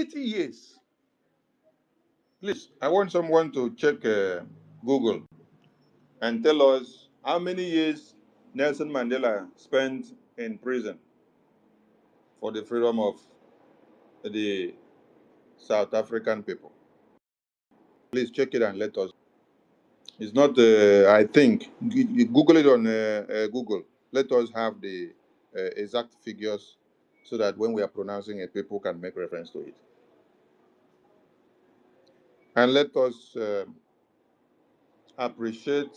80 years. Please, I want someone to check Google and tell us how many years Nelson Mandela spent in prison for the freedom of the South African people. Please check it and let us. It's not, I think, Google it on Google. Let us have the exact figures so that when we are pronouncing it, people can make reference to it. And let us appreciate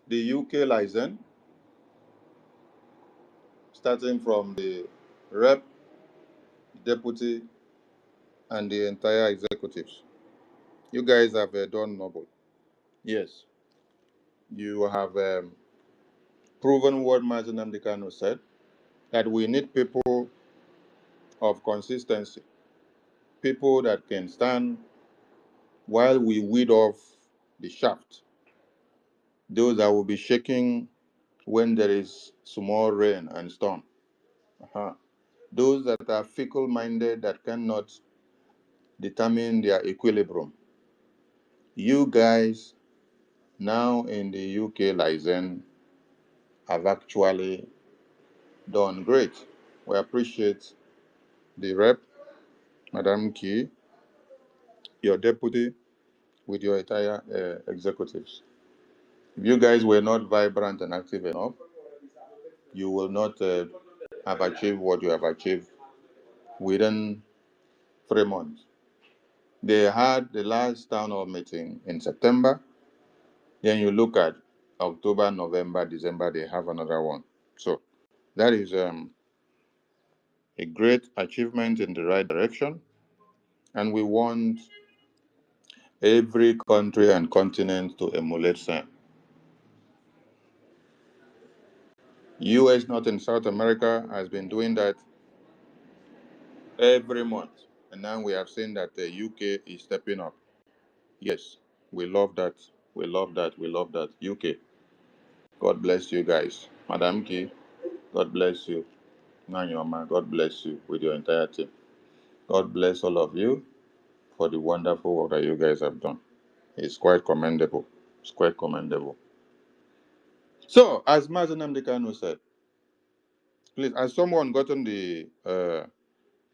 the UK license, starting from the rep, deputy, and the entire executives. You guys have done noble. Yes, you have proven what Mazen Namdekano said, that we need people of consistency, people that can stand while we weed off the shaft, those that will be shaking when there is small rain and storm. Uh-huh. Those that are fickle-minded, that cannot determine their equilibrium. You guys now in the UK license have actually done great. We appreciate the rep, Madam Key, your deputy, with your entire executives. If you guys were not vibrant and active enough, you will not have achieved what you have achieved within 3 months. They had the last town hall meeting in September. Then you look at October, November, December, they have another one. So that is a great achievement in the right direction. And we want every country and continent to emulate same. US, North and South America, has been doing that every month. And now we have seen that the UK is stepping up. Yes, we love that. We love that. We love that. UK, God bless you guys. Madam Key, God bless you. Nanyoma, God bless you with your entire team. God bless all of you for the wonderful work that you guys have done. It's quite commendable. It's quite commendable. So, as Mazen Namdekano said, please, has someone gotten the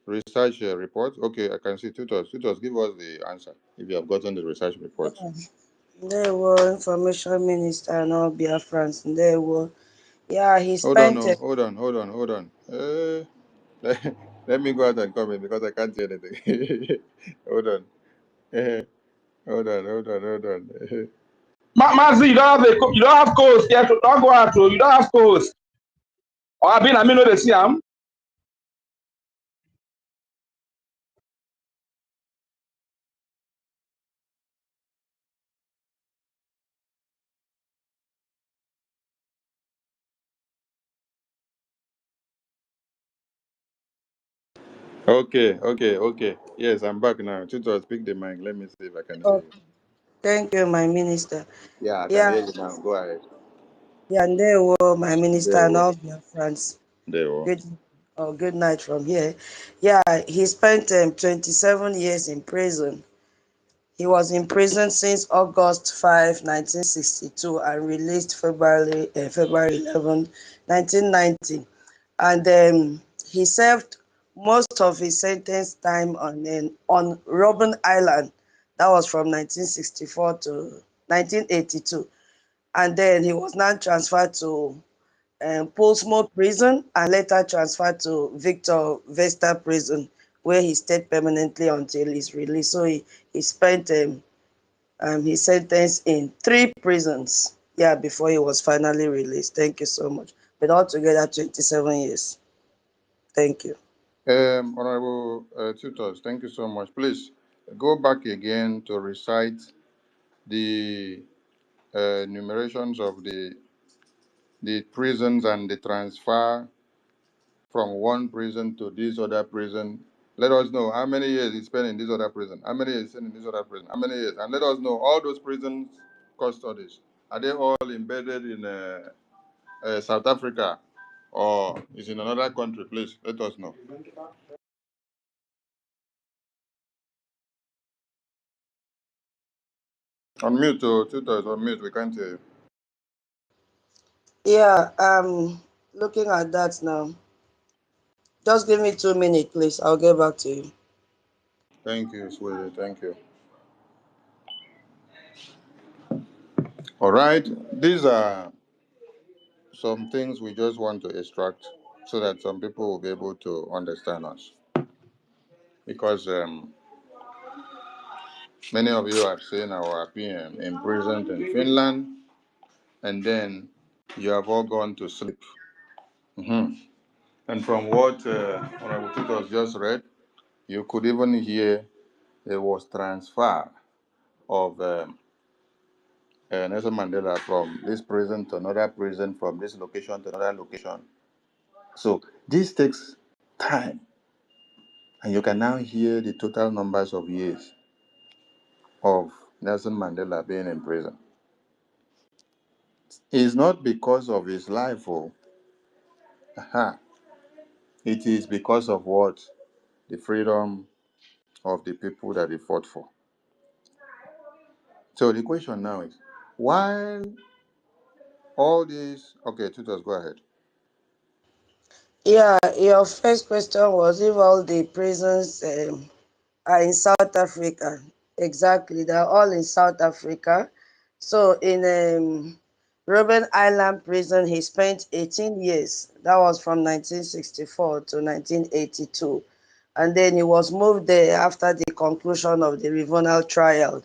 research report? Okay, I can see tutors. Tutors, give us the answer if you have gotten the research report. There were information minister and all Biafrans. There were, yeah, he Hold on, spent. no, hold on. Let me go out and come in because I can't see anything. Hold on. Hold on. Mazi, you don't have coast. Yeah, don't go out. You don't have coast. Or I mean, know the Siam. Okay. Yes, I'm back now. Tutor, speak the mic. Let me see if I can see Oh, you. thank you, my minister. Yeah, I can Yeah, hear you now. Go ahead. yeah, and there were my minister There and we all Biafrans. There we Good, oh, good night from here. Yeah, he spent 27 years in prison. He was in prison since August 5, 1962, and released February 11, 1990. And he served most of his sentence time on Robben Island. That was from 1964 to 1982. And then he was now transferred to Portsmouth Prison and later transferred to Victor Vesta Prison, where he stayed permanently until his release. So he spent his sentence in 3 prisons, yeah, before he was finally released. Thank you so much. But altogether, 27 years. Thank you. Honorable tutors, thank you so much. Please go back again to recite the numerations of the prisons and the transfer from one prison to this other prison. Let us know how many years he spent in this other prison, how many years he spent in this other prison, how many years, and let us know all those prisons custodies. Are they all embedded in South Africa or is in another country? Please let us know. Unmute, oh, tutors, unmute. We can't hear you. Yeah, looking at that now. Just give me 2 minutes, please. I'll get back to you. Thank you, sweetie. Thank you. All right. These are some things we just want to extract so that some people will be able to understand us. Because many of you have seen our PM imprisoned in Finland, and then you have all gone to sleep. Mhm. And from what Honorable Titus just read, you could even hear there was transfer of Nelson Mandela from this prison to another prison, from this location to another location. So this takes time, and you can now hear the total numbers of years of Nelson Mandela being in prison. It's not because of his life, oh, it is because of what? The freedom of the people that he fought for. So the question now is, while all these, okay, tutors, go ahead. Yeah, your first question was if all the prisons are in South Africa. Exactly, they're all in South Africa. So in Robben Island prison, he spent 18 years. That was from 1964 to 1982. And then he was moved there after the conclusion of the Rivonal trial.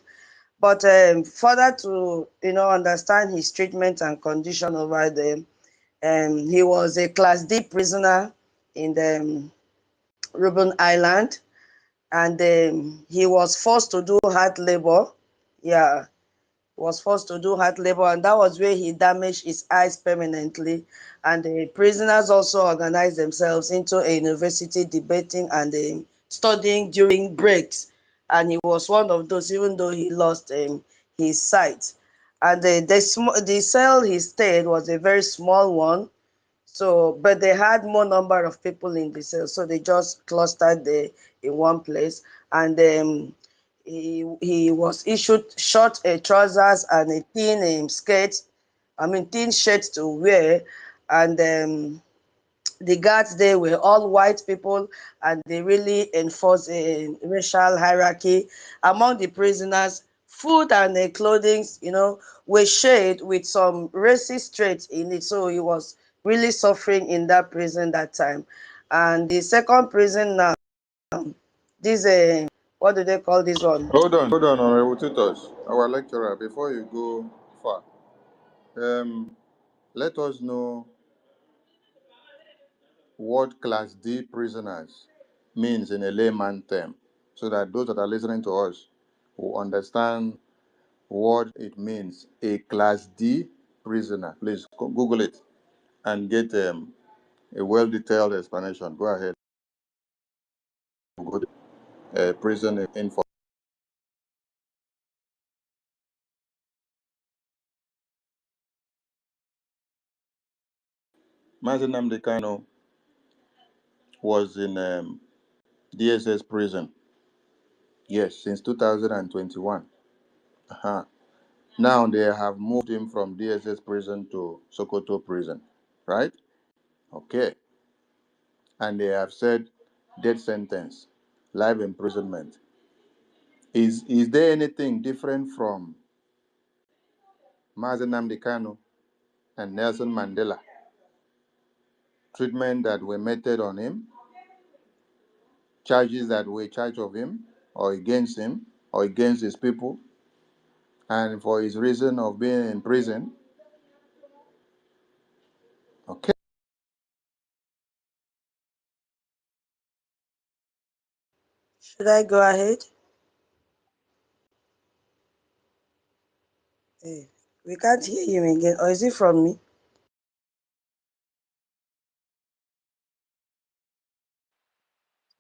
But further to understand his treatment and condition over there, he was a Class D prisoner in the Robben Island, and he was forced to do hard labor. Yeah, was forced to do hard labor, and that was where he damaged his eyes permanently. And the prisoners also organized themselves into a university, debating and studying during breaks. And he was one of those, even though he lost his sight. And the cell he stayed was a very small one. So, but they had more number of people in the cell, so they just clustered there in one place. And he was issued short trousers and a thin skirt, thin shirt to wear. And the guards there were all white people, and they really enforced a racial hierarchy among the prisoners. Food and clothing, were shared with some racist traits in it. So he was really suffering in that prison that time. And the second prison now, this what do they call this one? Hold on, Honorable Tutors, our lecturer, before you go far. Let us know what Class D prisoners means in a layman term, so that those that are listening to us will understand what it means. A Class D prisoner. Please Google it and get a well-detailed explanation. Go ahead. Go to, prison info. Mazi Nnamdi Kanu was in DSS prison. Yes, since 2021. Uh-huh. Now they have moved him from DSS prison to Sokoto prison, right? Okay. And they have said death sentence, life imprisonment. Is there anything different from Mazi Nnamdi Kanu and Nelson Mandela? Treatment that were meted on him, charges that were charged of him or against his people, and for his reason of being in prison. Okay. Should I go ahead? Hey, we can't hear you again. Or is it from me?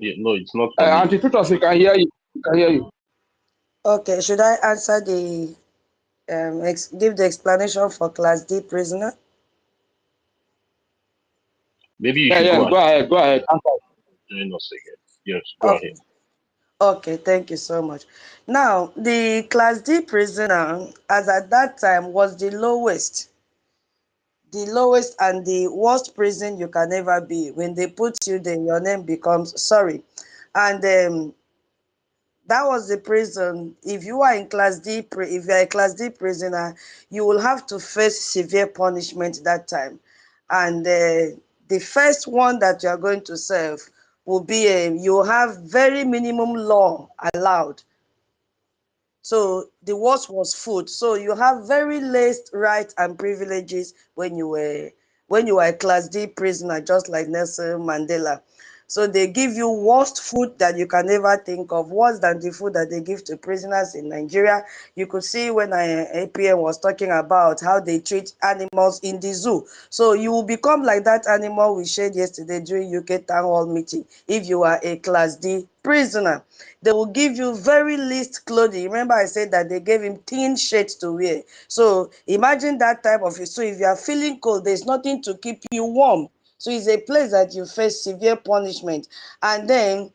Yeah, no, it's not from you. Antithesis, we can hear you. We can hear you. Okay, should I answer the give the explanation for Class D prisoner? Maybe you Yeah, should yes, go go ahead. ahead, go ahead. Join us again. Yes, go Okay. ahead. Okay, thank you so much. Now, the Class D prisoner, as at that time, was the lowest and the worst prison you can ever be. When they put you there, your name becomes sorry. And that was the prison. If you are in Class D, if you are a Class D prisoner, you will have to face severe punishment that time. And the first one that you are going to serve will be you have very minimum law allowed. So the worst was food. So you have very less rights and privileges when you were a Class D prisoner, just like Nelson Mandela. So they give you worst food that you can ever think of, worse than the food that they give to prisoners in Nigeria. You could see when APM was talking about how they treat animals in the zoo. So you will become like that animal we shared yesterday during UK town hall meeting if you are a Class D prisoner. They will give you very least clothing. Remember I said that they gave him thin shirts to wear. So imagine that type of it. So if you are feeling cold, there's nothing to keep you warm. So it's a place that you face severe punishment. And then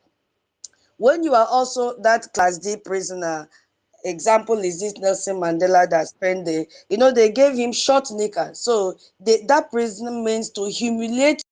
when you are also that Class D prisoner, example is this Nelson Mandela that spent the, they gave him short knicker. So that prison means to humiliate